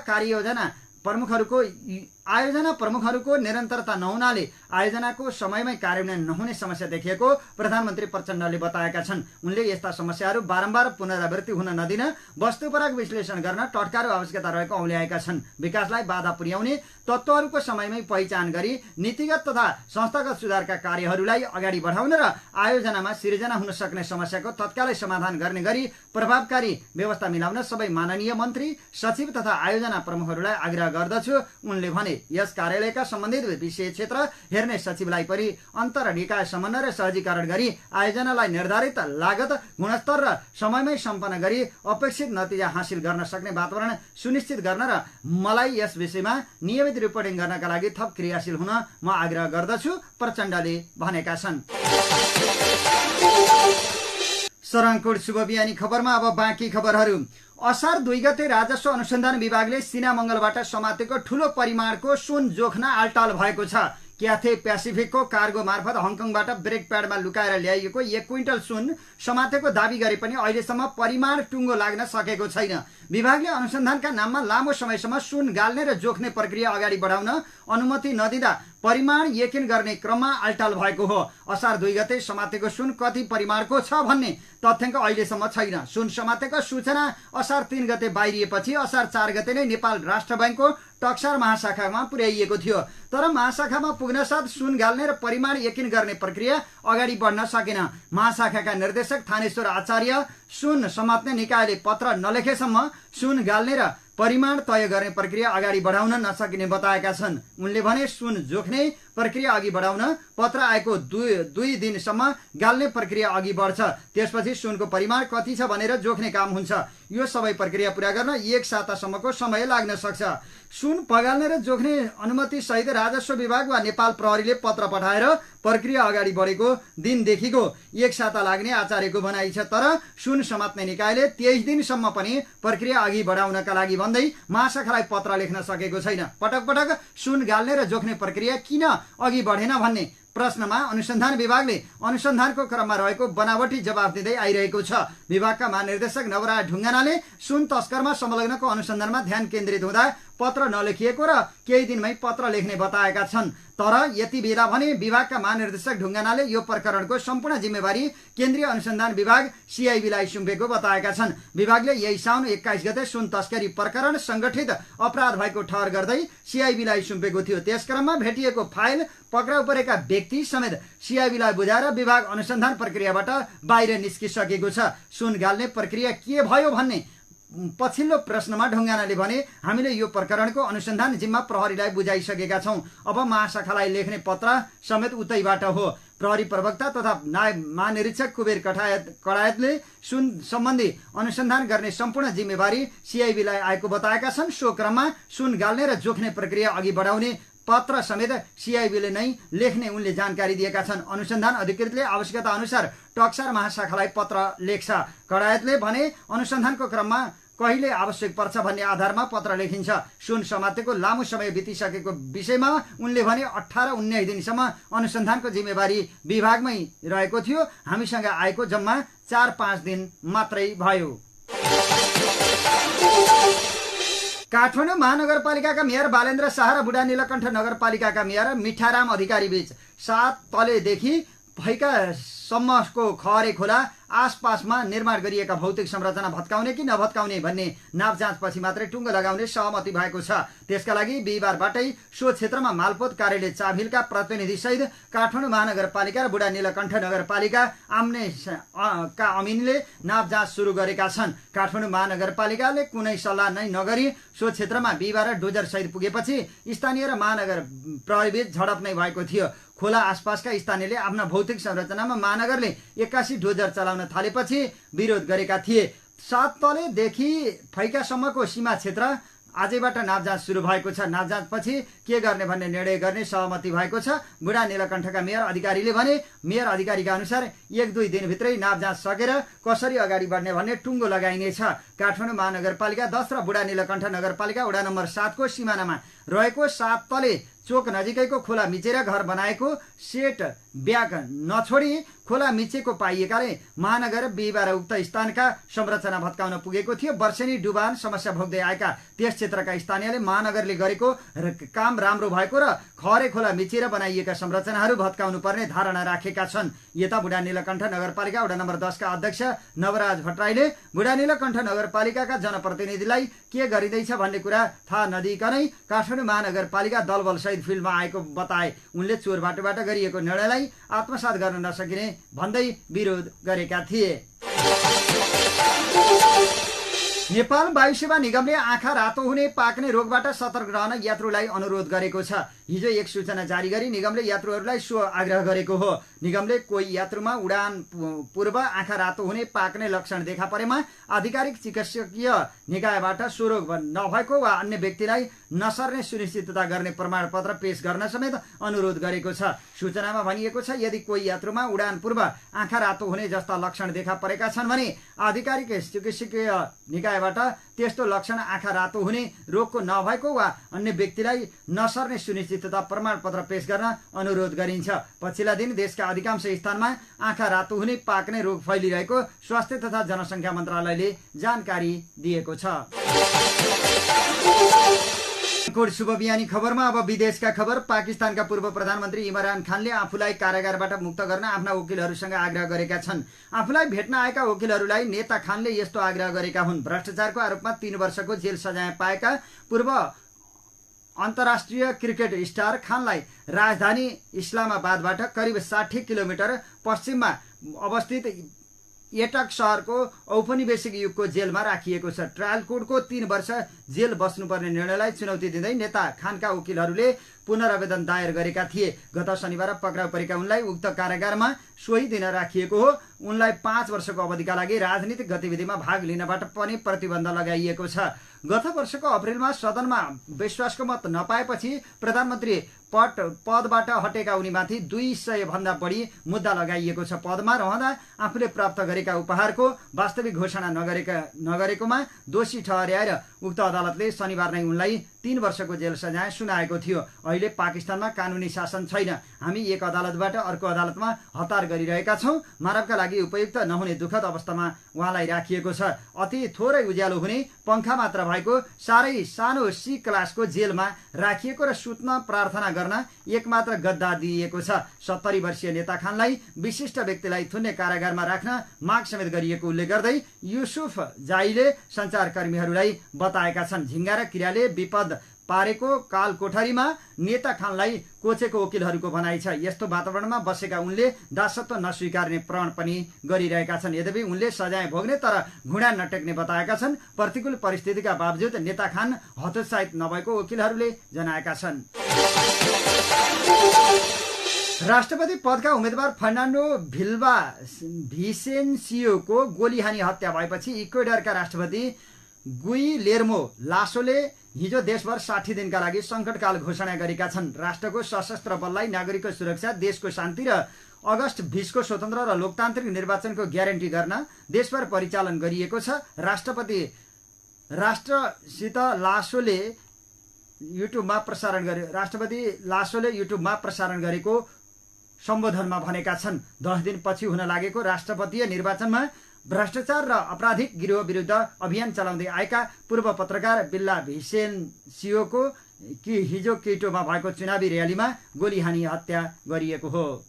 आयोजना प्रमुखहरूको निरन्तरता नहुनाले आयोजनाको समयमै कार्यान्वयन नहुने समस्या देखिएको प्रधानमन्त्री प्रचण्डले बताएका छन्। उनले यस्ता समस्याहरू बारम्बार पुनरावृत्ति हुन नदिन वस्तुपरक विश्लेषण गर्न टटकारो आवश्यकता रहेको औल्याएका छन्। विकासलाई बाधा पुर्याउने तत्त्वहरूको समयमै पहिचान गरी नीतिगत तथा संस्थागत सुधारका कार्यहरूलाई अगाडि बढाउन र आयोजनामा सिर्जना हुन सक्ने समस्याको तत्कालै समाधान गर्ने गरी प्रभावकारी व्यवस्था मिलाउन सबै माननीय मन्त्री, सचिव तथा आयोजना प्रमुखहरूलाई आग्रह गर्दछु। उनले भने यस कार्यालयका सम्बन्धित विषय क्षेत्र हेर्ने सचिवलाई पनि अन्तर निकाय समन्वय र सहजीकरण गरी आयोजनालाई निर्धारित लागत, गुणस्तर र समयमै सम्पन्न गरी अपेक्षित नतिजा हासिल गर्न सक्ने वातावरण सुनिश्चित गर्न र मलाई यस विषयमा नियमित रिपोर्टिङ गर्नका लागि थप क्रियाशील हुन म आग्रह गर्दछु, प्रचण्डले भनेका छन्। सरङकोट शुभ बिहानी खबरमा अब बाँकी खबरहरू। असार 2 गते राजस्व अनुसन्धान विभागले सिना मंगलबाट समातेको ठूलो परिमाणको सुन जोख्न आलटाल भएको छ। क्याथे पेसिफिकको कार्गो मार्फत हङकङबाट ब्रेक प्याडमा लुकाएर ल्याइएको 1 क्विन्टल सुन समातेको दावी गरे पनि अहिलेसम्म परिमाण टुङ्गो लाग्न सकेको छैन। विभागले अनुसन्धानका नाममा लामो समयसम्म सुन गाल्ने र जोख्ने प्रक्रिया अगाडि बढाउन अनुमति नदिँदा परिमाण यकिन गर्ने क्रममा अल्टाल भएको हो। असार 2 गते समातेको सुन कति परिमाणको छ भन्ने तथ्याङ्क अहिलेसम्म छैन। सुन समातेको सूचना असार 3 गते बाहिरिएपछि असार 4 गते नै नेपाल राष्ट्र बैंकको टक्सार महाशाखामा पुर्याइएको थियो। तर महाशाखामा पुग्न साथ सुन गाल्ने र परिमाण यकिन गर्ने प्रक्रिया अगाडि बढ्न सकेन। महाशाखाका निर्देशक थानेश्वर आचार्य सुन समात्ने निकायले पत्र नलेखेसम्म सुन गाल्ने र परिमाण तय गर्ने प्रक्रिया अगाडि बढाउन नसकिने बताएका छन्। उनले भने सुन जोख्ने प्रक्रिया अघि बढाउन पत्र आएको दुई दिनसम्म गाल्ने प्रक्रिया अघि बढ्छ। त्यसपछि सुनको परिमाण कति छ भनेर जोख्ने काम हुन्छ। यो सबै प्रक्रिया पूरा गर्न 1 सातासम्मको समय लाग्न सक्छ। सुन पगाल्ने र जोख्ने अनुमति सहित राजस्व विभाग वा नेपाल प्रहरीले पत्र पठाएर प्रक्रिया अगाडि बढेको दिनदेखिको 1 साता लाग्ने आचार्यको भनाइ छ। तर सुन समात्ने निकायले 23 दिनसम्म पनि प्रक्रिया अघि बढाउनका लागि भन्दै महाशाखालाई पत्र लेख्न सकेको छैन। पटक पटक सुन गाल्ने र जोख्ने प्रक्रिया किन अघि बढेन भन्ने प्रश्नमा अनुसन्धान विभागले अनुसन्धानको क्रममा रहेको बनावटी जवाफ दिँदै आइरहेको छ। विभागका महानिर्देशक नवराज ढुङ्गानाले सुन तस्करमा संलग्नको अनुसन्धानमा ध्यान केन्द्रित हुँदा पत्र नलेखिएको र केही दिनमै पत्र लेख्ने बताएका छन्। तर यति बेला भने विभागका महानिर्देशक ढुङ्गानाले यो प्रकरणको सम्पूर्ण जिम्मेवारी केन्द्रीय अनुसन्धान विभाग CIB-लाई सुम्पेको बताएका छन्। विभागले यही साउन 21 गते सुन तस्करी प्रकरण संगठित अपराध भएको ठहर गर्दै CIB-लाई सुम्पेको थियो। त्यसक्रममा भेटिएको फाइल, पक्राउ परेका व्यक्ति समेत CIB-लाई बुझाएर विभाग अनुसन्धान प्रक्रियाबाट बाहिर निस्किसकेको छ। सुन गाल्ने प्रक्रिया के भयो भन्ने पछिल्लो प्रश्नमा ढुङ्गानाले भने हामीले यो प्रकरणको अनुसन्धान जिम्मा प्रहरीलाई बुझाइसकेका छौं। अब महाशाखालाई लेख्ने पत्र समेत उतैबाट हो। प्रहरी प्रवक्ता तथा नायब महानिरीक्षक कुबेर कडायतले सुन सम्बन्धी अनुसन्धान गर्ने सम्पूर्ण जिम्मेवारी CIB-लाई आएको बताएका छन्। सो क्रममा सुन गाल्ने र जोख्ने प्रक्रिया अघि बढाउने पत्र समेत CIB-ले नै लेख्ने उनले जानकारी दिएका छन्। अनुसन्धान अधिकृतले आवश्यकता अनुसार टक्सार महाशाखालाई पत्र लेख्छ। कडायतले भने अनुसन्धानको क्रममा कहिले आवश्यक पर्छ भन्ने आधारमा पत्र लेखिन्छ। सुन समातेको लामो समय बितिसकेको विषयमा उनले भने 18-19 दिनसम्म अनुसन्धानको जिम्मेवारी विभागमै रहेको थियो। हामीसँग आएको जम्मा 4-5 दिन मात्रै भयो। काठमाडौँ महानगरपालिकाका मेयर बालेन्द्र शाह र बुढा नीलकण्ठ नगरपालिकाका मेयर मिठाराम अधिकारी बीच 7 तलेदेखि भैकासम्मको खहरे खोला आसपासमा निर्माण गरिएका भौतिक संरचना भत्काउने कि नभत्काउने भन्ने नाप जाँचपछि मात्रै टुङ्गो लगाउने सहमति भएको छ। त्यसका लागि बिहिबारबाटै सो क्षेत्रमा मालपोत कार्यालय चाभिलका प्रतिनिधि सहित काठमाडौँ महानगरपालिका र बुढा नीलकण्ठ नगरपालिका आम्ने का अमिनले नाप जाँच सुरु गरेका छन्। काठमाडौँ महानगरपालिकाले कुनै सल्लाह नै नगरी सो क्षेत्रमा बिहिबार डोजर सहित पुगेपछि स्थानीय र महानगर प्रहरीबीच झडप नै भएको थियो। खोला आसपासका स्थानीयले आफ्ना भौतिक संरचनामा महानगरले 81 डोजर चलाउन थालेपछि विरोध गरेका थिए। 7 तलेदेखि फैकासम्मको सीमा क्षेत्र आजैबाट नापजाँच सुरु भएको छ। नापजाँचपछि के गर्ने भन्ने निर्णय गर्ने सहमति भएको छ। बुढा नीलकण्ठका मेयर अधिकारीले भने मेयर अधिकारीका अनुसार 1-2 दिनभित्रै नापजाँच सकेर कसरी अगाडि बढ्ने भन्ने टुङ्गो लगाइनेछ। काठमाडौँ महानगरपालिका 10 र बुढा नीलकण्ठ नगरपालिका वडा नम्बर 7 को सीमानामा रहेको 7 तले चोक नजिकैको खोला मिचेर घर बनाएको सेट ब्याग नछोडी खोला मिचेको पाइएकाले महानगर बिहिबार उक्त स्थानका संरचना भत्काउन पुगेको थियो। वर्षेनी डुबान समस्या भोग्दै आएका त्यस क्षेत्रका स्थानीयले महानगरले गरेको काम राम्रो भएको र खहरे खोला मिचेर बनाइएका संरचनाहरू भत्काउनु पर्ने धारणा राखेका छन्। यता बुढा नीलकण्ठ नगरपालिका वडा नम्बर 10 का अध्यक्ष नवराज भट्टराईले बुढा नीलकण्ठ नगरपालिकाका जनप्रतिनिधिलाई के गरिँदैछ भन्ने कुरा थाहा नदिइकनै काठमाडौँ महानगरपालिका दलबल सहित फिल्डमा आएको बताए। उनले चोर बाटोबाट गरिएको निर्णयलाई आत्मसात गर्न नसकिने भन्दै विरोध गरेका थिए। नेपाल वायु सेवा निगमले आँखा रातो हुने पाक्ने रोगबाट सतर्क रहन यात्रुलाई अनुरोध गरेको छ। हिजो एक सूचना जारी गरी निगमले यात्रुहरूलाई सो आग्रह गरेको हो। निगमले कोही यात्रुमा उडान पूर्व आँखा रातो हुने पाक्ने लक्षण देखा परेमा आधिकारिक चिकित्सकीय निकायबाट सो रोग नभएको वा अन्य व्यक्तिलाई नसर्ने सुनिश्चितता गर्ने प्रमाणपत्र पेश गर्न समेत अनुरोध गरेको छ। सूचनामा भनिएको छ यदि कोही यात्रुमा उडान पूर्व आँखा रातो हुने जस्ता लक्षण देखा परेका छन् भने आधिकारिक चिकित्सकीय निकायबाट त्यस्तो लक्षण आँखा रातो हुने रोगको नभएको वा अन्य व्यक्तिलाई नसर्ने सुनिश्चितता प्रमाणपत्र पेश गर्न अनुरोध गरिन्छ। पछिल्ला दिन देशका अधिकांश स्थानमा आँखा रातो हुने पाक्ने रोग फैलिरहेको स्वास्थ्य तथा जनसङ्ख्या मन्त्रालयले जानकारी दिएको छ। शुभ बिहानी खबरमा अब विदेशका खबर। पाकिस्तानका पूर्व प्रधानमन्त्री इमरान खानले आफूलाई कारागारबाट मुक्त गर्न आफ्ना वकिलहरूसँग आग्रह गरेका छन्। आफूलाई भेट्न आएका वकिलहरूलाई नेता खानले यस्तो आग्रह गरेका हुन्। भ्रष्टाचारको आरोपमा 3 वर्षको जेल सजाय पाएका पूर्व अन्तर्राष्ट्रिय क्रिकेट स्टार खानलाई राजधानी इस्लामाबादबाट करिब 60 किलोमिटर पश्चिममा अवस्थित एटक शहरको औपनिवेशिक युगको जेलमा राखिएको छ। ट्रायल कोर्टको 3 वर्ष जेल बस्नुपर्ने निर्णयलाई चुनौती दिँदै नेता खानका वकिलहरूले पुनरावेदन दायर गरेका थिए। गत शनिबार पक्राउ परेका उनलाई उक्त कारागारमा सोही दिन राखिएको हो। उनलाई 5 वर्षको अवधिका लागि राजनीतिक गतिविधिमा भाग लिनबाट पनि प्रतिबन्ध लगाइएको छ। गत वर्षको अप्रिलमा सदनमा विश्वासको मत नपाएपछि प्रधानमन्त्री पदबाट हटेका उनीमाथि 200 भन्दा बढी मुद्दा लगाइएको छ। पदमा रहँदा आफूले प्राप्त गरेका उपहारको वास्तविक घोषणा नगरेकोमा दोषी ठहर्याएर उक्त अदालतले शनिबार नै उनलाई 3 वर्षको जेल सजाय सुनाएको थियो। अहिले पाकिस्तानमा कानुनी शासन छैन। हामी एक अदालतबाट अर्को अदालतमा हतार गरिरहेका छौं। मानवका लागि उपयुक्त नहुने दुःखद अवस्थामा उहाँलाई राखिएको छ। अति थोरै उज्यालो हुने पंखा मात्र भएको साह्रै सानो सी क्लासको जेलमा राखिएको र सुत्न प्रार्थना गर्न एकमात्र गद्दा दिइएको छ। 70 वर्षीय नेता खानलाई विशिष्ट व्यक्तिलाई थुन्ने कारागारमा राख्न माग समेत गरिएको उल्लेख गर्दै युसुफ जाईले सञ्चारकर्मीहरूलाई बताएका छन्। झिंगा र किराले विपद पारेको काल कोठरीमा नेता खानलाई कोचेको वकिलहरूको भनाइ छ। यस्तो वातावरणमा बसेका उनले दासत्व नस्वीकार्ने प्रण पनि गरिरहेका छन्। यद्यपि उनले सजाय भोग्ने तर घुँडा नटेक्ने बताएका छन्। प्रतिकूल परिस्थितिका बावजुद नेता खान हतोत्साहित नभएको वकिलहरूले जनाएका छन्। राष्ट्रपति पदका उम्मेद्वार फर्नान्डो भिल्वा भिसेन्सियोको गोली हानी हत्या भएपछि इक्वेडरका राष्ट्रपति गुइलेर्मो लासोले हिजो देशभर 60 दिनका लागि संकटकाल घोषणा गरेका छन्। राष्ट्रको सशस्त्र बललाई नागरिकको सुरक्षा, देशको शान्ति र अगस्त 20 को स्वतन्त्र र लोकतान्त्रिक निर्वाचनको ग्यारेन्टी गर्न देशभर परिचालन गरिएको छ। राष्ट्रपति लासोले युट्युबमा प्रसारण गरेको सम्बोधनमा भनेका छन्। 10 दिनपछि हुन लागेको राष्ट्रपतीय निर्वाचनमा भ्रष्टाचार र आपराधिक गिरोह विरुद्ध अभियान चलाउँदै आएका पूर्व पत्रकार बिल्ला भिसेन्सियोको हिजो केटोमा भएको चुनावी र्यालीमा गोली हानी हत्या गरिएको हो।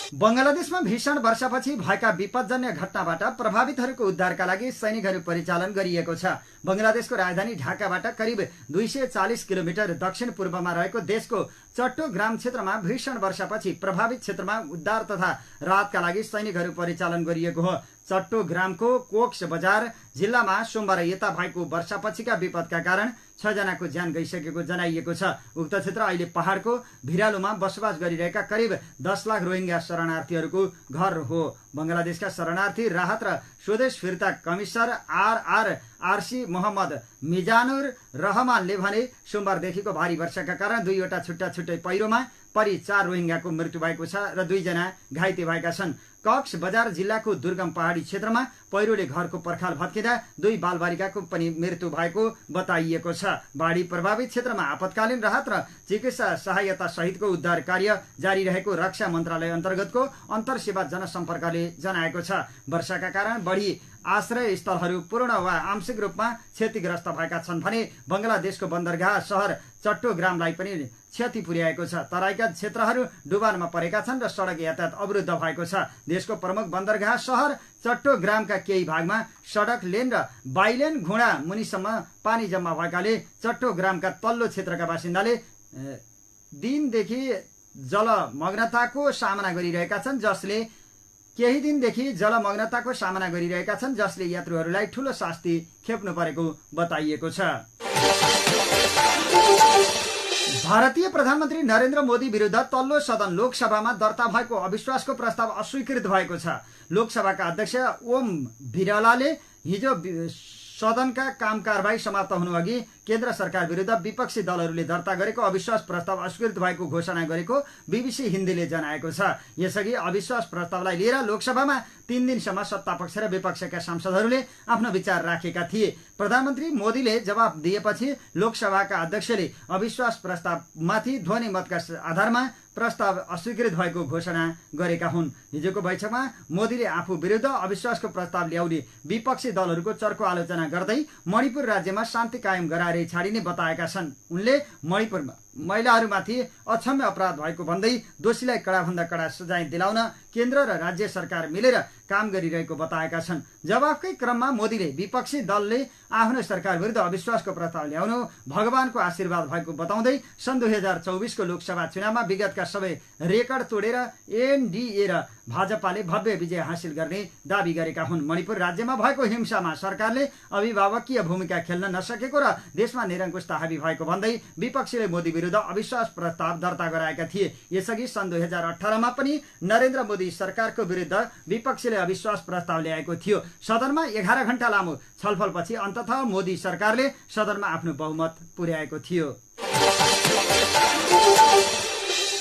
बंगलादेशमा भीषण वर्षापछि भएका विपदजन्य घटनाबाट प्रभावितहरूको उद्धारका लागि सैनिकहरू परिचालन गरिएको छ। बंगलादेशको राजधानी ढाकाबाट करिब 240 किलोमिटर दक्षिण पूर्वमा रहेको देशको चट्टोग्राम क्षेत्रमा भीषण वर्षापछि प्रभावित क्षेत्रमा उद्धार तथा राहतका लागि सैनिकहरू परिचालन गरिएको हो। चट्टोग्रामको कोक्स बजार जिल्लामा सोमबार यता भएको वर्षापछिका विपदका कारण 6 जनाको ज्यान गइसकेको जनाइएको छ। उक्त क्षेत्र अहिले पहाडको भिरालोमा बसोबास गरिरहेका करिब 10 लाख रोहिंग्या शरणार्थीहरूको घर हो। बंगलादेशका शरणार्थी राहत र स्वदेश फिर्ता कमिशनर आरसी मोहम्मद मिजानुर रहमानले भने सोमबारदेखिको भारी वर्षाका कारण 2वटा छुट्टा छुट्टै पहिरोमा परि 4 रोहिंग्याको मृत्यु भएको छ र 2 जना घाइते भएका छन्। कक्स बजार जिल्लाको दुर्गम पहाडी क्षेत्रमा पहिरोले घरको पर्खाल भत्किँदा 2 बालबालिकाको पनि मृत्यु भएको बताइएको छ। बाढी प्रभावित क्षेत्रमा आपतकालीन राहत र चिकित्सा सहायता सहितको उद्धार कार्य जारी रहेको रक्षा मन्त्रालय अन्तर्गतको अन्तरसेवा जनसम्पर्कले जनाएको छ। वर्षाका कारण बढी आश्रय स्थलहरू पूर्ण वा आंशिक रूपमा क्षतिग्रस्त भएका छन् भने बंगलादेशको बन्दरगाह शहर चट्टोग्रामलाई पनि क्षति पुर्याएको छ। तराईका क्षेत्रहरू डुबानमा परेका छन् र सडक यातायात अवरुद्ध भएको छ। देशको प्रमुख बन्दरगाह शहर चट्टोग्रामका केही भागमा सडक लेन र बाइलेन घुँडा मुनिसम्म पानी जम्मा भएकाले चट्टोग्रामका तल्लो क्षेत्रका बासिन्दाले दिनदेखि जलमग्नताको सामना गरिरहेका छन् जसले यात्रुहरूलाई ठूलो शास्ति खेप्नु परेको बताइएको छ। भारतीय प्रधानमन्त्री नरेन्द्र मोदी विरुद्ध तल्लो सदन लोकसभामा दर्ता भएको अविश्वासको प्रस्ताव अस्वीकृत भएको छ। लोकसभाका अध्यक्ष ओम बिरलाले हिजो सदनका काम कारबाही समाप्त हुनुअघि केन्द्र सरकार विरुद्ध विपक्षी दलहरूले दर्ता गरेको अविश्वास प्रस्ताव अस्वीकृत भएको घोषणा गरेको बीबीसी हिन्दीले जनाएको छ। यसअघि अविश्वास प्रस्तावलाई लिएर लोकसभामा 3 दिनसम्म सत्तापक्ष र विपक्षका सांसदहरूले आफ्नो विचार राखेका थिए। प्रधानमन्त्री मोदीले जवाब दिएपछि लोकसभाका अध्यक्षले अविश्वास प्रस्तावमाथि ध्वनि मतका आधारमा प्रस्ताव अस्वीकृत भएको घोषणा गरेका हुन्। हिजोको बैठकमा मोदीले आफू विरुद्ध अविश्वासको प्रस्ताव ल्याउने विपक्षी दलहरूको चर्को आलोचना गर्दै मणिपुर राज्यमा शान्ति कायम गराएर छाडिने बताएका छन्। उनले महिलाहरूमाथि अक्षम्य अपराध भएको भन्दै दोषीलाई कडाभन्दा कडा सजाय दिलाउन केन्द्र र राज्य सरकार मिलेर काम गरिरहेको बताएका छन्। जवाफकै क्रममा मोदीले विपक्षी दलले आफ्नो सरकार विरुद्ध अविश्वासको प्रस्ताव ल्याउनु भगवानको आशीर्वाद भएको बताउँदै सन् 2024 को लोकसभा चुनावमा विगतका सबै रेकर्ड तोडेर एनडीए र भाजपाले भव्य विजय हासिल गर्ने दावी गरेका हुन्। मणिपुर राज्यमा भएको हिंसामा सरकारले अभिभावकीय भूमिका खेल्न नसकेको र देशमा निरङ्कुशता हावी भएको भन्दै विपक्षीले मोदी विरुद्ध अविश्वास प्रस्ताव दर्ता गराएका थिए। यसअघि सन् 2018 मा पनि नरेन्द्र मोदी सरकारको विरुद्ध विपक्षीले अविश्वास प्रस्ताव ल्याएको थियो। सदनमा 11 घण्टा लामो छलफलपछि अन्ततः मोदी सरकारले सदनमा आफ्नो बहुमत पुर्याएको थियो।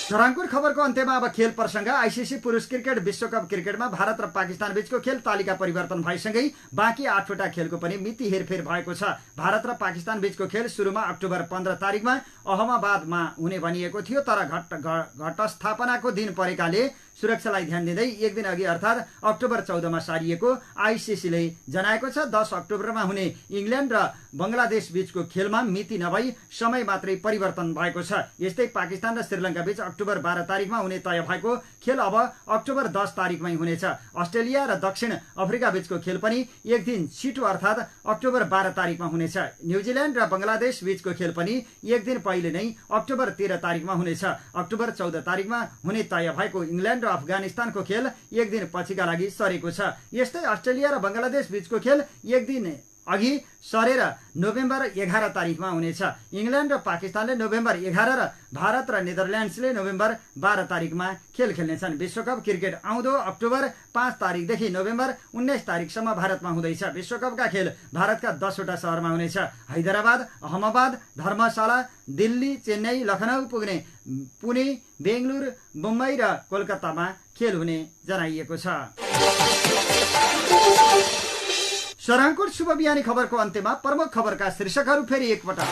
धरानपुर खबरको अन्त्यमा अब खेल प्रसंग। आईसीसी पुरुष क्रिकेट विश्वकप क्रिकेटमा भारत र पाकिस्तान बीचको खेल तालिका परिवर्तन भएसँगै बाँकी 8 वटा खेलको पनि मिति हेरफेर भएको छ। भारत र पाकिस्तान बीचको खेल सुरुमा अक्टोबर 15 तारिकमा अहमदाबादमा हुने भनिएको थियो, तर घटस्थापनाको दिन परेकाले सुरक्षालाई ध्यान दिँदै एक दिन अघि अर्थात् अक्टोबर 14 मा सारिएको आईसीसीले जनाएको छ। 10 अक्टोबरमा हुने इंग्ल्यान्ड र बंगलादेश बीचको खेलमा मिति नभई समय मात्रै परिवर्तन भएको छ। यस्तै पाकिस्तान र श्रीलंका बीच अक्टोबर 12 तारिकमा हुने तय भएको खेल अब अक्टोबर 10 तारिकमै हुनेछ। अस्ट्रेलिया र दक्षिण अफ्रिका बीचको खेल पनि एक दिन छिटो अर्थात् अक्टोबर 12 तारिकमा हुनेछ। न्यूजील्यान्ड र बंगलादेश बीचको खेल पनि एक दिन पहिले नै अक्टोबर 13 तारिकमा हुनेछ। अक्टोबर 14 तारिकमा हुने तय भएको इंग्ल्यान्ड र अफगानिस्तानको खेल एक दिन पछिका लागि सरेको छ। यस्तै अस्ट्रेलिया र बंगलादेश बीचको खेल एक दिन अघि सरेर नोभेम्बर 11 तारिकमा हुनेछ। इंग्ल्यान्ड र पाकिस्तानले नोभेम्बर 11 र भारत र नेदरल्यान्ड्सले नोभेम्बर 12 तारिकमा खेल खेल्नेछन्। विश्वकप क्रिकेट आउँदो अक्टोबर 5 तारिकदेखि नोभेम्बर 19 तारिकसम्म भारतमा हुँदैछ। विश्वकपका खेल भारतका 10 वटा शहरमा हुनेछ। हैदराबाद, अहमदाबाद, धर्मशाला, दिल्ली, चेन्नई, लखनऊ पुग्ने पुणे, बेंगलुरु, मुम्बई र कोलकातामा खेल हुने जनाइएको छ। सराङकोट शुभ बिहानी खबरको अन्त्यमा प्रमुख खबरका शीर्षकहरू फेरि एकपटक।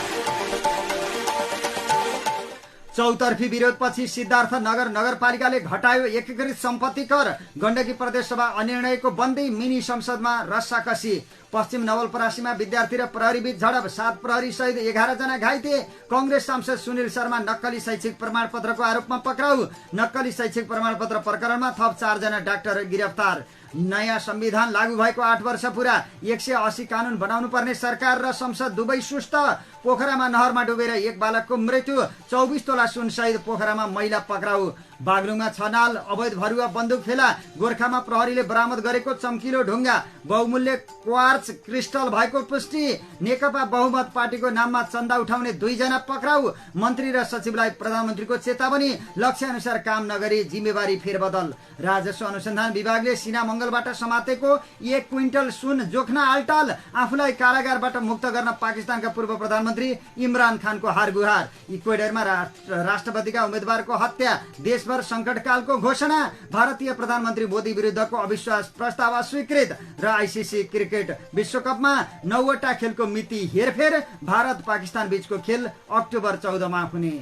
चौतर्फी विरोधपछि सिद्धार्थ नगर नगरपालिकाले घटायो एकीकृत सम्पत्ति कर। गण्डकी प्रदेशसभा अनिर्णयको बन्दै मिनी संसदमा रस्साकसी। पश्चिम नवलपरासीमा विद्यार्थी र प्रहरी बीच झडप, 7 प्रहरी सहित 11 जना घाइते। कांग्रेस सांसद सुनिल शर्मा नक्कली शैक्षिक प्रमाणपत्रको आरोपमा पक्राउ। नक्कली शैक्षिक प्रमाणपत्र प्रकरणमा थप 4 जना डाक्टर गिरफ्तार। नयाँ संविधान लागू भएको 8 वर्ष पूरा, 180 कानून बनाउनु पर्ने सरकार र संसद दुवै सुस्त। पोखरामा नहरमा डुबेर एक बालकको मृत्यु, 24 तोला सुन सहित पोखरामा महिला पक्राउ। बागलुङमा 6 नाल अवैध भरुवा बन्दुक फेला। गोर्खामा प्रहरीले बरामद गरेको चम्किलो ढुङ्गा, बहुमूल्य क्वार्ट्ज क्रिस्टल भएको पुष्टि। नेकपा बहुमत पार्टीको नाममा चन्दा उठाउने 2 जना पक्राउ। मन्त्री र सचिवलाई प्रधानमन्त्रीको चेतावनी, लक्ष्य अनुसार काम नगरी जिम्मेवारी फेरबदल। राजस्व अनुसन्धान विभागले सिना मंगलबाट समातेको 1 क्विन्टल सुन जोख्न आलटाल। आफूलाई कारागारबाट मुक्त गर्न पाकिस्तानका पूर्व प्रधानमन्त्री इमरान खानको हारगुहार। इक्वेडरमा राष्ट्रपतिका उम्मेद्वारको हत्या, देशभर संकटकालको घोषणा। भारतीय प्रधानमन्त्री मोदी विरुद्धको अविश्वास प्रस्ताव अस्वीकृत। र आईसीसी क्रिकेट विश्वकपमा 9 वटा खेलको मिति हेरफेर। भारत पाकिस्तान बीचको खेल अक्टोबर 14 मा हुने।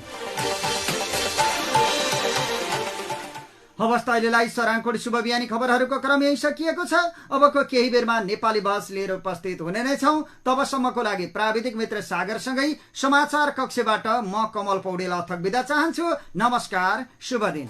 हवस् त अहिलेलाई सराङकोट शुभ बिहानी खबरहरूको क्रम यही सकिएको छ। अबको केही बेरमा नेपाली बहस लिएर उपस्थित हुने नै छौं। तबसम्मको लागि प्राविधिक मित्र सागरसँगै समाचार कक्षबाट म कमल पौडेल अथक बिदा चाहन्छु। नमस्कार, शुभ दिन।